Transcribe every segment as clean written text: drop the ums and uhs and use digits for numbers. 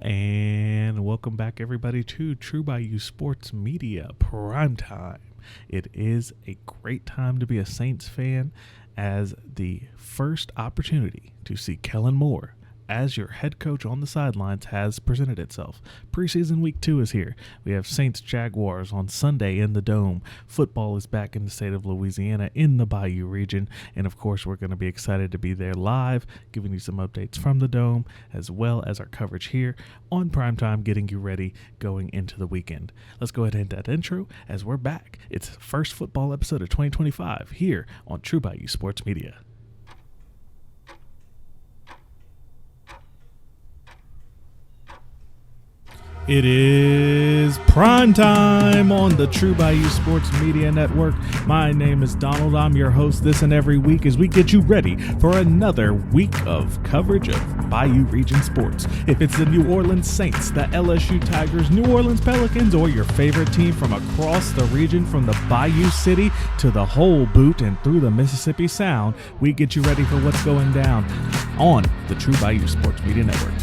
And welcome back, everybody, to True Bayou Sports Media Primetime. It is a great time to be a Saints fan, as the first opportunity to see Kellen Moore as your head coach on the sidelines has presented itself. Preseason week 2 is here. We have Saints Jaguars on Sunday in the Dome. Football is back in the state of Louisiana in the Bayou region. And of course, we're going to be excited to be there live, giving you some updates from the Dome, as well as our coverage here on Primetime, getting you ready going into the weekend. Let's go ahead and hit that intro as we're back. It's the first football episode of 2025 here on True Bayou Sports Media. It is prime time on the True Bayou Sports Media Network. My name is Donald. I'm your host this and every week as we get you ready for another week of coverage of Bayou region sports. If it's the New Orleans Saints, the LSU Tigers, New Orleans Pelicans, or your favorite team from across the region, from the Bayou City to the whole boot and through the Mississippi Sound, we get you ready for what's going down on the True Bayou Sports Media Network.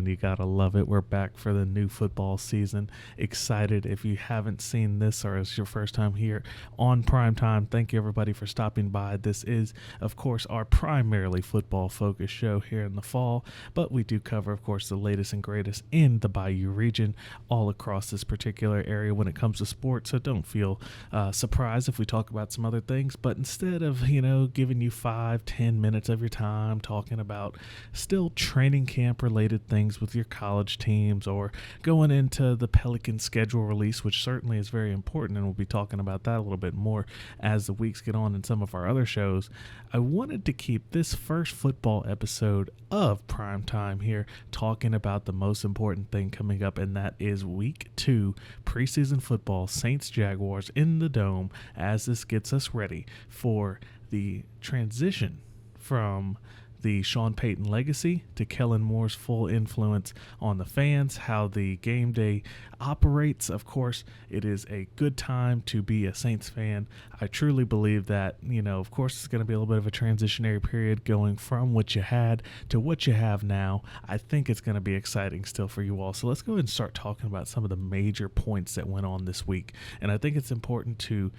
You gotta love it. We're back for the new football season. Excited. If you haven't seen this or it's your first time here on Primetime, thank you everybody for stopping by. This is, of course, our primarily football focused show here in the fall, but we do cover, of course, the latest and greatest in the Bayou region all across this particular area when it comes to sports. So don't feel surprised if we talk about some other things, but instead of, giving you 5-10 minutes of your time talking about still training camp related things with your college teams, or going into the Pelican schedule release, which certainly is very important, and we'll be talking about that a little bit more as the weeks get on in some of our other shows. I wanted to keep this first football episode of Primetime here talking about the most important thing coming up, and that is week 2 preseason football, Saints Jaguars in the Dome, as this gets us ready for the transition from the Sean Payton legacy to Kellen Moore's full influence on the fans, how the game day operates. Of course, it is a good time to be a Saints fan. I truly believe that, of course, it's going to be a little bit of a transitionary period going from what you had to what you have now. I think it's going to be exciting still for you all. So let's go ahead and start talking about some of the major points that went on this week. And I think it's important to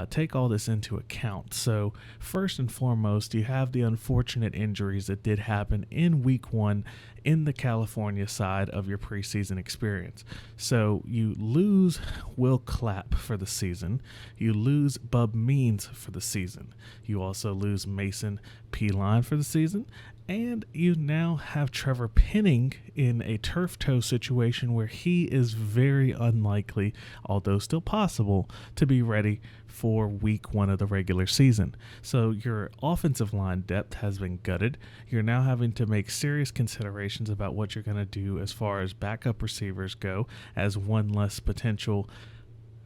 take all this into account. So first and foremost, you have the unfortunate injuries that did happen in week 1 in the California side of your preseason experience. So you lose Will Clapp for the season. You lose Bub Means for the season. You also lose Mason P-Line for the season. And you now have Trevor Penning in a turf toe situation where he is very unlikely, although still possible, to be ready for week 1 of the regular season. So your offensive line depth has been gutted. You're now having to make serious considerations about what you're going to do as far as backup receivers go, as one less potential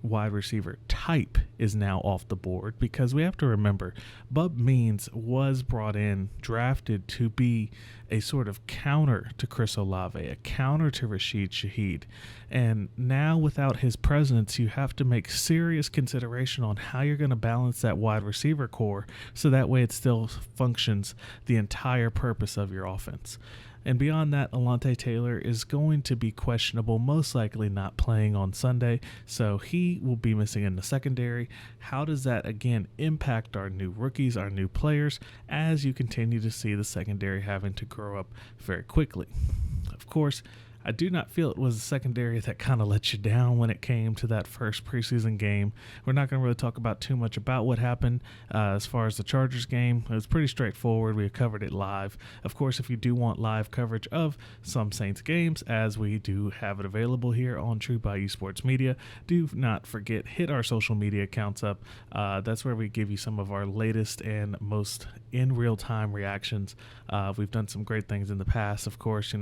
wide receiver type is now off the board, because we have to remember Bub Means was brought in, drafted to be a sort of counter to Chris Olave, a counter to Rashid Shaheed. And now without his presence, you have to make serious consideration on how you're going to balance that wide receiver core so that way it still functions the entire purpose of your offense. And beyond that, Alontae Taylor is going to be questionable, most likely not playing on Sunday, so he will be missing in the secondary. How does that, again, impact our new rookies, our new players, as you continue to see the secondary having to grow up very quickly? Of course, I do not feel it was the secondary that kind of let you down when it came to that first preseason game. We're not going to really talk about too much about what happened as far as the Chargers game. It was pretty straightforward. We covered it live. Of course, if you do want live coverage of some Saints games, as we do have it available here on True Bayou Sports Media, do not forget, hit our social media accounts up. That's where we give you some of our latest and most in real-time reactions. We've done some great things in the past, of course,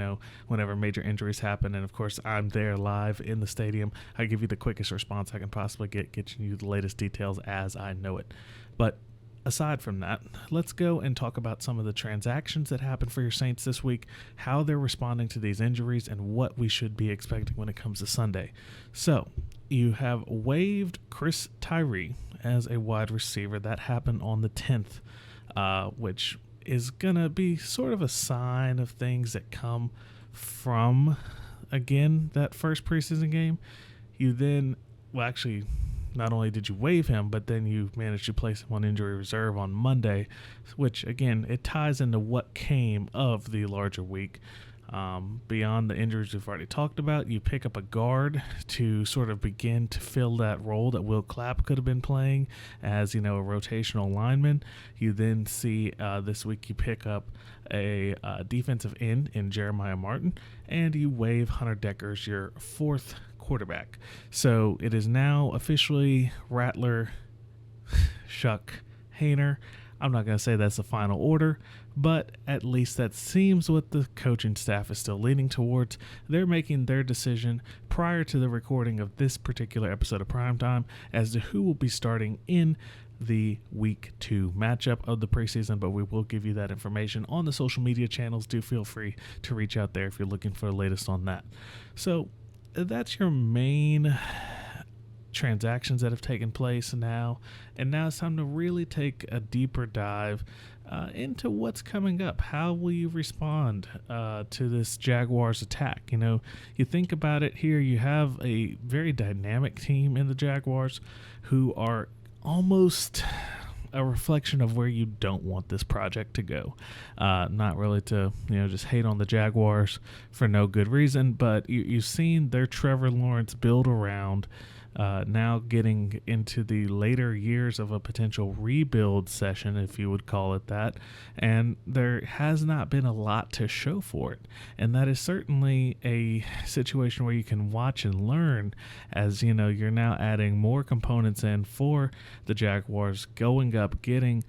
whenever major injuries happen, and of course I'm there live in the stadium. I give you the quickest response I can possibly getting you the latest details as I know it. But aside from that, let's go and talk about some of the transactions that happened for your Saints this week, how they're responding to these injuries, and what we should be expecting when it comes to Sunday. So you have waived Chris Tyree as a wide receiver. That happened on the 10th, which is going to be sort of a sign of things that come from, again, that first preseason game. You then, well, actually, not only did you waive him, but then you managed to place him on injury reserve on Monday, which, again, it ties into what came of the larger week. Beyond the injuries we've already talked about, you pick up a guard to sort of begin to fill that role that Will Clapp could have been playing as, a rotational lineman. You then see this week you pick up a defensive end in Jeremiah Martin, and you waive Hunter Deckers, your fourth quarterback. So it is now officially Rattler, Shuck, Haener. I'm not going to say that's the final order, but at least that seems what the coaching staff is still leaning towards. They're making their decision prior to the recording of this particular episode of Primetime as to who will be starting in the Week 2 matchup of the preseason, but we will give you that information on the social media channels. Do feel free to reach out there if you're looking for the latest on that. So that's your main transactions that have taken place now, and now it's time to really take a deeper dive into what's coming up. How will you respond to this Jaguars attack? You think about it here, you have a very dynamic team in the Jaguars who are almost a reflection of where you don't want this project to go. Not really to, just hate on the Jaguars for no good reason, but you've seen their Trevor Lawrence build around now getting into the later years of a potential rebuild session, if you would call it that, and there has not been a lot to show for it. And that is certainly a situation where you can watch and learn as, you're now adding more components in for the Jaguars, going up, getting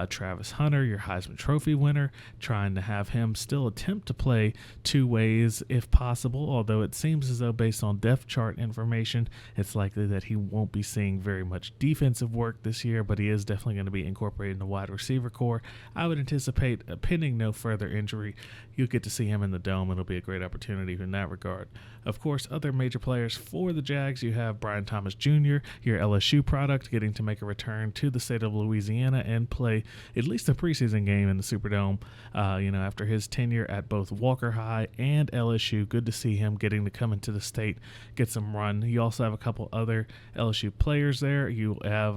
Travis Hunter, your Heisman Trophy winner, trying to have him still attempt to play two ways if possible, although it seems as though based on depth chart information, it's likely that he won't be seeing very much defensive work this year, but he is definitely going to be incorporated in the wide receiver core. I would anticipate, pending no further injury, you'll get to see him in the dome. It'll be a great opportunity in that regard. Of course, other major players for the Jags, you have Brian Thomas Jr., your LSU product, getting to make a return to the state of Louisiana and play at least a preseason game in the Superdome, after his tenure at both Walker High and LSU. Good to see him getting to come into the state, get some run. You also have a couple other LSU players there. You have,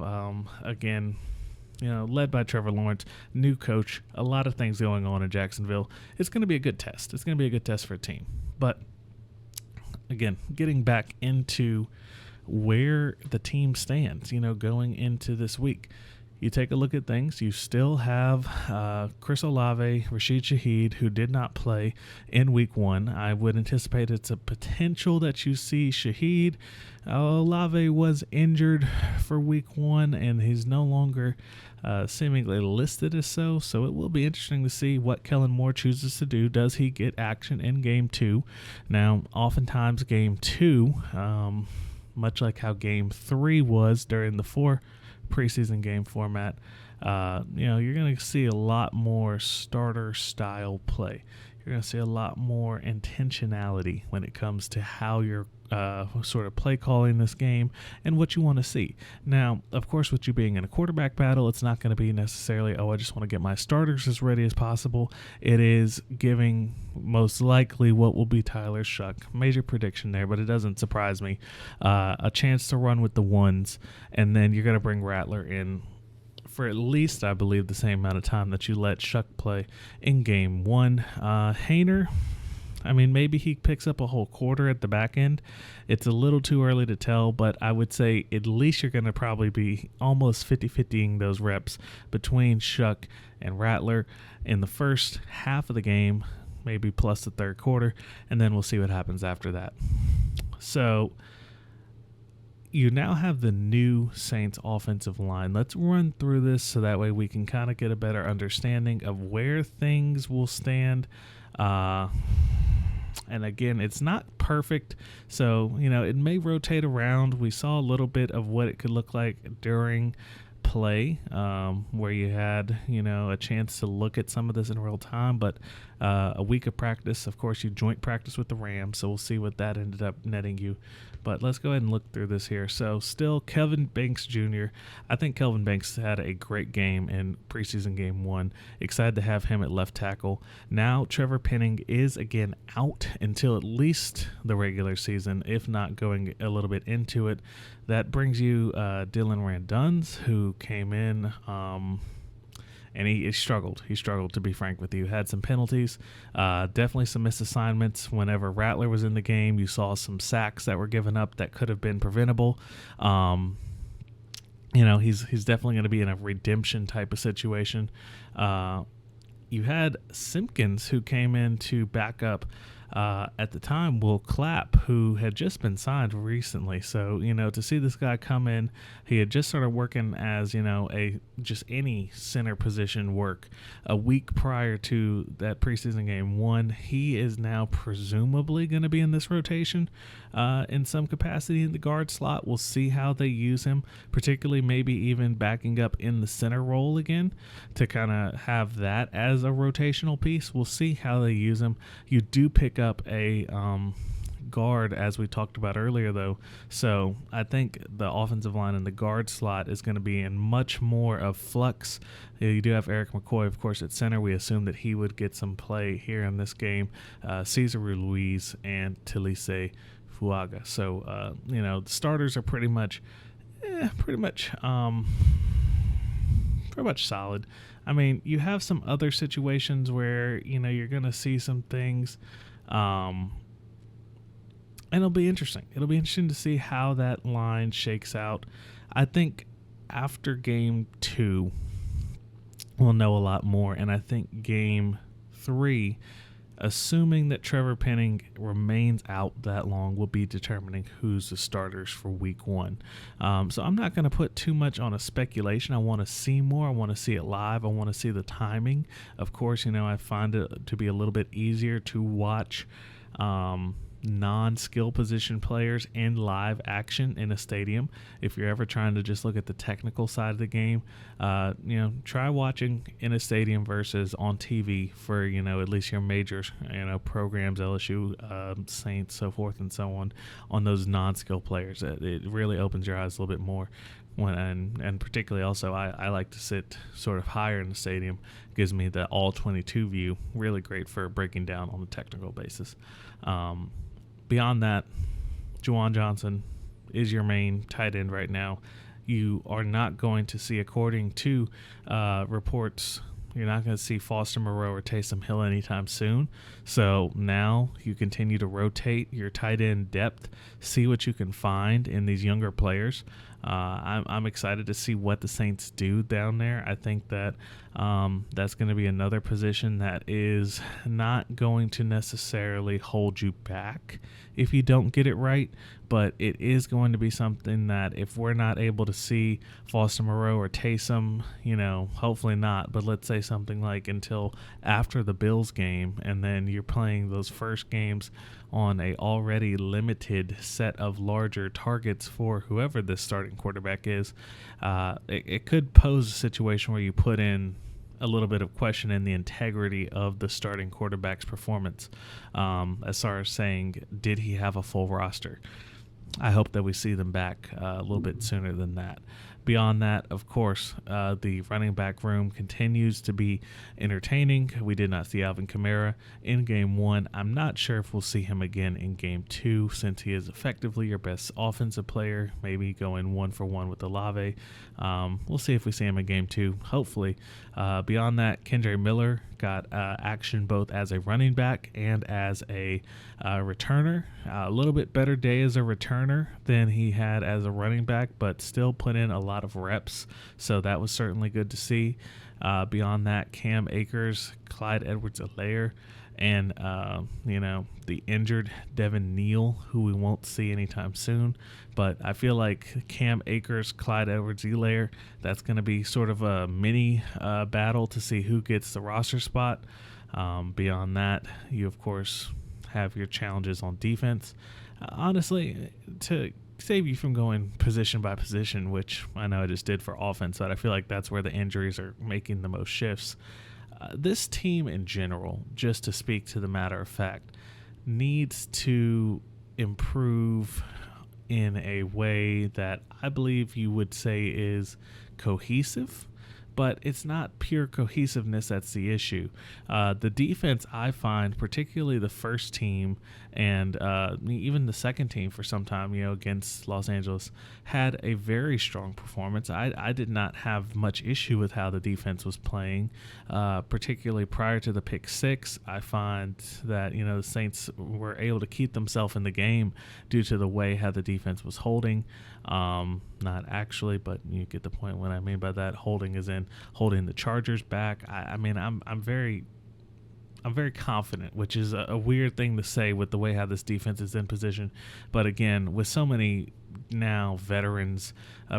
led by Trevor Lawrence, new coach, a lot of things going on in Jacksonville. It's going to be a good test. It's going to be a good test for a team. But, again, getting back into where the team stands, going into this week. You take a look at things. You still have Chris Olave, Rashid Shaheed, who did not play in Week 1. I would anticipate it's a potential that you see Shaheed. Olave was injured for Week 1, and he's no longer seemingly listed as so. So it will be interesting to see what Kellen Moore chooses to do. Does he get action in Game 2? Now, oftentimes Game 2, much like how Game 3 was during the 4 preseason game format, you're going to see a lot more starter style play. You're going to see a lot more intentionality when it comes to how you're sort of play calling this game and what you want to see. Now, of course, with you being in a quarterback battle, it's not going to be necessarily, I just want to get my starters as ready as possible. It is giving most likely what will be Tyler Shuck. Major prediction there, but it doesn't surprise me. A chance to run with the ones, and then you're going to bring Rattler in for at least, I believe, the same amount of time that you let Shuck play in Game 1. Haener, maybe he picks up a whole quarter at the back end. It's a little too early to tell, but I would say at least you're going to probably be almost 50-50ing those reps between Shuck and Rattler in the first half of the game, maybe plus the third quarter, and then we'll see what happens after that. So you now have the new Saints offensive line. Let's run through this so that way we can kind of get a better understanding of where things will stand. And again, it's not perfect, so, it may rotate around. We saw a little bit of what it could look like during play, where you had, a chance to look at some of this in real time, but a week of practice. Of course, you joint practice with the Rams, so we'll see what that ended up netting you. But let's go ahead and look through this here. So still Kelvin Banks Jr. I think Kelvin Banks had a great game in preseason game 1. Excited to have him at left tackle. Now Trevor Penning is again out until at least the regular season, if not going a little bit into it. That brings you Dylan Randuns, who came in and he struggled. He struggled, to be frank with you. Had some penalties, definitely some missed assignments. Whenever Rattler was in the game, you saw some sacks that were given up that could have been preventable. He's definitely going to be in a redemption type of situation. You had Simpkins, who came in to back up at the time Will Clapp, who had just been signed recently. So, to see this guy come in, he had just started working as, just any center position work a week prior to that preseason game 1. He is now presumably going to be in this rotation in some capacity in the guard slot. We'll see how they use him, particularly maybe even backing up in the center role again to kind of have that as a rotational piece. We'll see how they use him. You do pick up a guard, as we talked about earlier, though. So I think the offensive line in the guard slot is going to be in much more of flux. You do have Eric McCoy, of course, at center. We assume that he would get some play here in this game. Cesar Ruiz and Talise Fuaga. So, the starters are pretty much solid. I mean, you have some other situations where, you're going to see some things, and it'll be interesting. It'll be interesting to see how that line shakes out. I think after game 2, we'll know a lot more, and I think game 3, assuming that Trevor Penning remains out that long, will be determining who's the starters for week 1. So I'm not going to put too much on a speculation. I want to see more. I want to see it live. I want to see the timing. Of course, I find it to be a little bit easier to watch non-skill position players in live action in a stadium. If you're ever trying to just look at the technical side of the game, try watching in a stadium versus on TV for, at least your major, programs, LSU, Saints, so forth and so on those non-skill players. It really opens your eyes a little bit more. And particularly also, I like to sit sort of higher in the stadium. Gives me the all 22 view. Really great for breaking down on the technical basis. Beyond that, Juwan Johnson is your main tight end right now. You are not going to see, according to reports, you're not going to see Foster Moreau or Taysom Hill anytime soon. So now you continue to rotate your tight end depth, see what you can find in these younger players. I'm excited to see what the Saints do down there. I think that that's going to be another position that is not going to necessarily hold you back if you don't get it right, but it is going to be something that if we're not able to see Foster Moreau or Taysom, hopefully not, but let's say something like until after the Bills game, and then you're playing those first games on a already limited set of larger targets for whoever this starting quarterback is, it could pose a situation where you put in a little bit of question in the integrity of the starting quarterback's performance, as far as saying, did he have a full roster? I hope that we see them back a little bit sooner than that. Beyond that, of course, the running back room continues to be entertaining. We did not see Alvin Kamara in Game 1. I'm not sure if we'll see him again in Game 2 since he is effectively your best offensive player, maybe going 1-for-1 with Olave. We'll see if we see him in Game 2, hopefully. Beyond that, Kendre Miller got action both as a running back and as a returner. A little bit better day as a returner than he had as a running back, but still put in a lot of reps, so that was certainly good to see. Beyond that, Cam Akers, Clyde Edwards-Helaire, and the injured Devin Neal, who we won't see anytime soon. But I feel like Cam Akers, Clyde Edwards-Helaire, that's going to be sort of a mini battle to see who gets the roster spot. Beyond that, you of course have your challenges on defense. Honestly, to save you from going position by position, which I know I just did for offense, but I feel like that's where the injuries are making the most shifts. This team in general, just to speak to the matter of fact, needs to improve in a way that I believe you would say is cohesive, but it's not pure cohesiveness that's the issue. The defense, I find, particularly the first team and even the second team for some time, against Los Angeles, had a very strong performance. I did not have much issue with how the defense was playing, particularly prior to the pick six. I find that, the Saints were able to keep themselves in the game due to the way how the defense was holding. Not actually, but you get the point. What I mean by that, holding is in holding the Chargers back. I'm very confident, which is a weird thing to say with the way how this defense is in position. But again, with so many now veterans,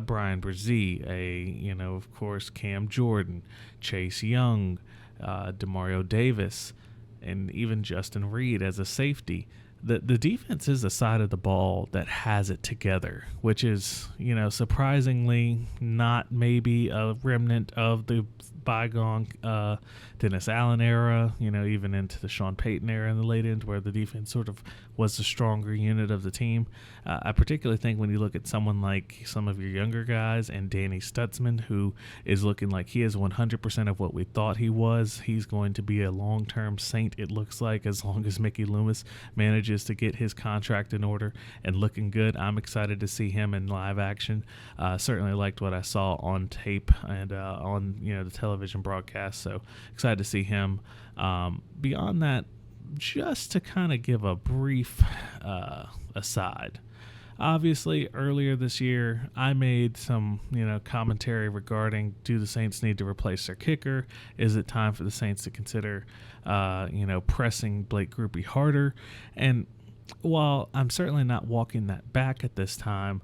Brian Brzee, of course, Cam Jordan, Chase Young, Demario Davis, and even Justin Reed as a safety. The defense is a side of the ball that has it together, which is, surprisingly not maybe a remnant of the bygone Dennis Allen era, even into the Sean Payton era in the late end, where the defense sort of was the stronger unit of the team. I particularly think when you look at someone like some of your younger guys and Danny Stutzman, who is looking like he is 100% of what we thought he was. He's going to be a long-term Saint, it looks like, as long as Mickey Loomis manages to get his contract in order and looking good. I'm excited to see him in live action. Certainly liked what I saw on tape and on the television broadcast, so excited to see him. Beyond that, just to kind of give a brief aside, obviously earlier this year I made some commentary regarding, do the Saints need to replace their kicker? Is it time for the Saints to consider pressing Blake Grupe harder? And while I'm certainly not walking that back at this time,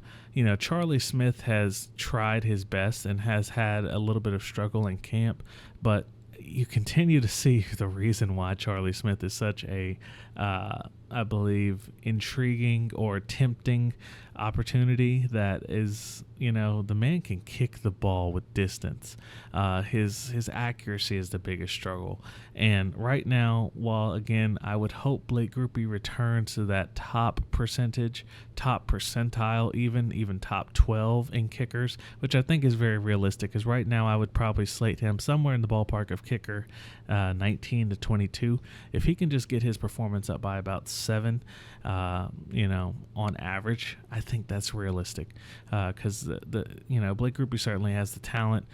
Charlie Smith has tried his best and has had a little bit of struggle in camp, but you continue to see the reason why Charlie Smith is such a, I believe, intriguing or tempting opportunity. That is, the man can kick the ball with distance. His accuracy is the biggest struggle. And right now, while again, I would hope Blake Grupe returns to that top percentage, top percentile, even top 12 in kickers, which I think is very realistic, because right now I would probably slate him somewhere in the ballpark of kicker 19 to 22. If he can just get his performance up by about 7, on average, I think that's realistic, because Blake Grupe certainly has the talent,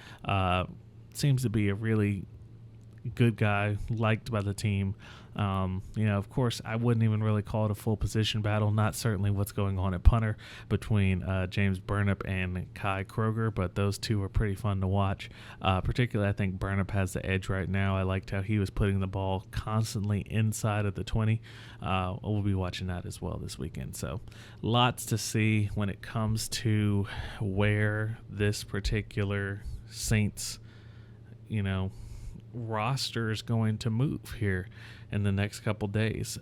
seems to be a really good guy, liked by the team. Of course, I wouldn't even really call it a full position battle, not certainly what's going on at punter between James Burnip and Kai Kroger, but those two are pretty fun to watch. Particularly, I think Burnip has the edge right now. I liked how he was putting the ball constantly inside of the 20. We'll be watching that as well this weekend. So lots to see when it comes to where this particular Saints, roster is going to move here in the next couple days.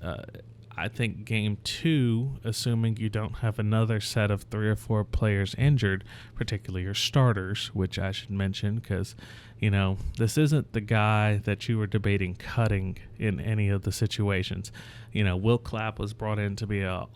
I think game 2, assuming you don't have another set of 3 or 4 players injured, particularly your starters, which I should mention, because this isn't the guy that you were debating cutting in any of the situations. Will Clapp was brought in to be a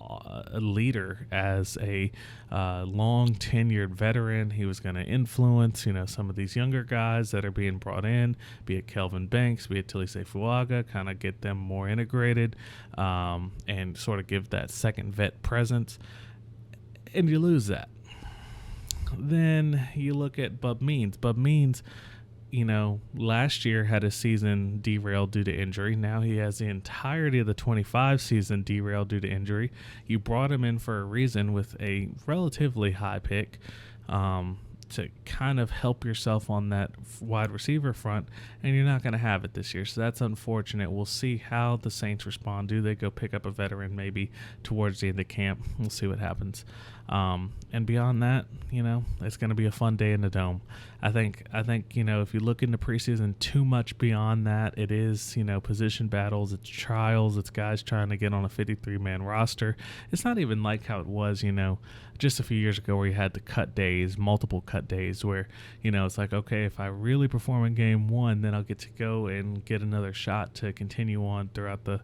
leader as a long-tenured veteran. He was going to influence, some of these younger guys that are being brought in, be it Kelvin Banks, be it Tilise Fuaga, kind of get them more integrated and sort of give that second vet presence. And you lose that. Then you look at Bub Means. Bub Means, last year had a season derailed due to injury. Now he has the entirety of the 25 season derailed due to injury. You brought him in for a reason with a relatively high pick to kind of help yourself on that wide receiver front, and you're not going to have it this year. So that's unfortunate. We'll see how the Saints respond. Do they go pick up a veteran maybe towards the end of camp? We'll see what happens. And beyond that, it's going to be a fun day in the Dome. I think, if you look into preseason too much beyond that, it is, position battles, it's trials, it's guys trying to get on a 53-man roster. It's not even like how it was, just a few years ago where you had to cut days, multiple cut cut days where, it's like, okay, if I really perform in game one, then I'll get to go and get another shot to continue on throughout the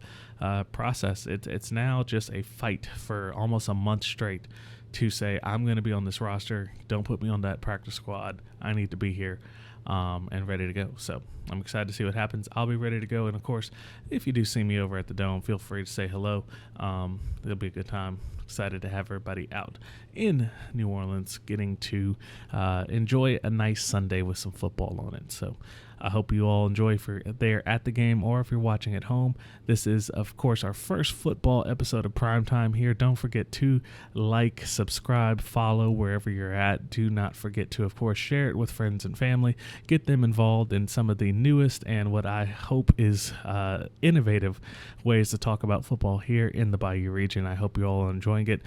process. It's now just a fight for almost a month straight to say, I'm going to be on this roster. Don't put me on that practice squad. I need to be here and ready to go. So I'm excited to see what happens. I'll be ready to go. And, of course, if you do see me over at the Dome, feel free to say hello. It'll be a good time. Excited to have everybody out in New Orleans getting to enjoy a nice Sunday with some football on it. So I hope you all enjoy if you're there at the game or if you're watching at home. This is, of course, our first football episode of Primetime here. Don't forget to like, subscribe, follow wherever you're at. Do not forget to, of course, share it with friends and family. Get them involved in some of the newest and what I hope is innovative ways to talk about football here in the Bayou region. I hope you all are enjoying it.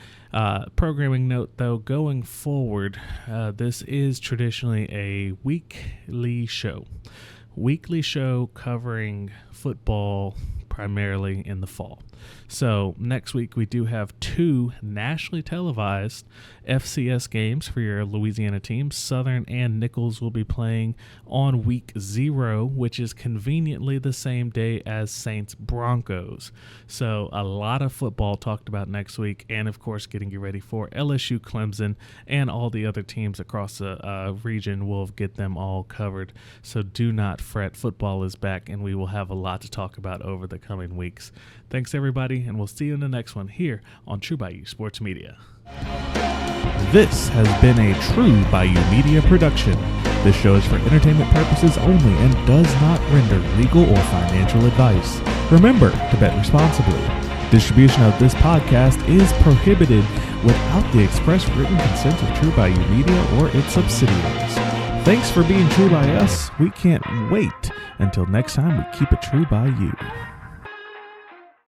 Programming note, though, going forward, this is traditionally a weekly show. Weekly show covering football primarily in the fall. So next week we do have 2 nationally televised FCS games for your Louisiana teams. Southern and Nichols will be playing on week 0, which is conveniently the same day as Saints Broncos. So a lot of football talked about next week, and of course getting you ready for LSU, Clemson, and all the other teams across the region. We'll get them all covered. So do not fret. Football is back, and we will have a lot to talk about over the coming weeks. Thanks, everybody, and we'll see you in the next one here on True Bayou Sports Media. This has been a True Bayou Media production. This show is for entertainment purposes only and does not render legal or financial advice. Remember to bet responsibly. Distribution of this podcast is prohibited without the express written consent of True Bayou Media or its subsidiaries. Thanks for being true by us. We can't wait until next time we keep it true by you.